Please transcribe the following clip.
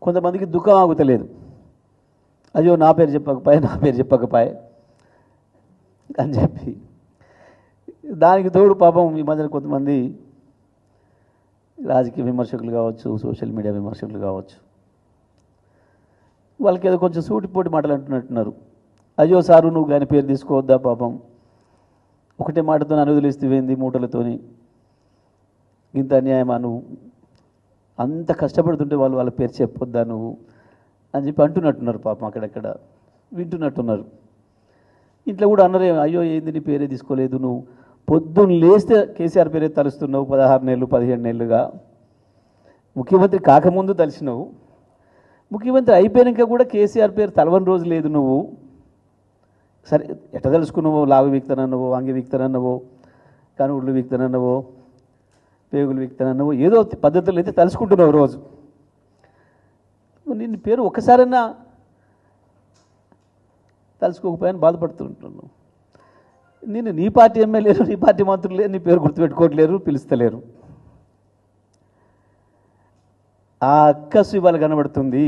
కొంతమందికి దుఃఖం ఆగుతలేదు. అయ్యో నా పేరు చెప్పకపోయే అని చెప్పి దానికి తోడు పాపం ఈ మధ్యన కొంతమంది రాజకీయ విమర్శకులు కావచ్చు, సోషల్ మీడియా విమర్శకులు కావచ్చు, వాళ్ళకి ఏదో కొంచెం సూటిపోటి మాటలు అంటున్నట్టున్నారు. అయ్యో సారు నువ్వు కానీ పేరు తీసుకోవద్దా, పాపం ఒకటే మాటతో అనువదిలిస్తేవేంది మూటలతోని, ఇంత అన్యాయమా, నువ్వు అంత కష్టపడుతుంటే వాళ్ళ పేరు చెప్పొద్దా నువ్వు అని చెప్పి అంటున్నట్టున్నారు. పాపం అక్కడక్కడ వింటున్నట్టున్నారు. ఇంట్లో కూడా అన్నరే, అయ్యో ఏంది నీ పేరే తీసుకోలేదు, నువ్వు పొద్దున్న లేస్తే కేసీఆర్ పేరే తలుస్తున్నావు, 16 నెలలు 15 నెలలుగా ముఖ్యమంత్రి కాకముందు తలిసినావు, ముఖ్యమంత్రి అయిపోయాక కూడా కేసీఆర్ పేరు తలవని రోజు లేదు. నువ్వు సరే ఎట్ట తెలుసుకున్నావో, లాగు వీక్తానన్నావో, అంగి వీక్తానన్నావో, కనుగుడ్లు వీక్తానన్నావో, పేగులు వీక్తానన్నావో, ఏదో పద్ధతులు అయితే తలుసుకుంటున్నావు రోజు. నిన్ను పేరు ఒక్కసారైనా తలుసుకోకపోయాని బాధపడుతుంటున్నావు. నేను నీ పార్టీ ఎమ్మెల్యేలు, నీ పార్టీ మంత్రులు నీ పేరు గుర్తుపెట్టుకోవట్లేరు, పిలుస్తలేరు. ఆ అక్కసు ఇవాళ కనబడుతుంది.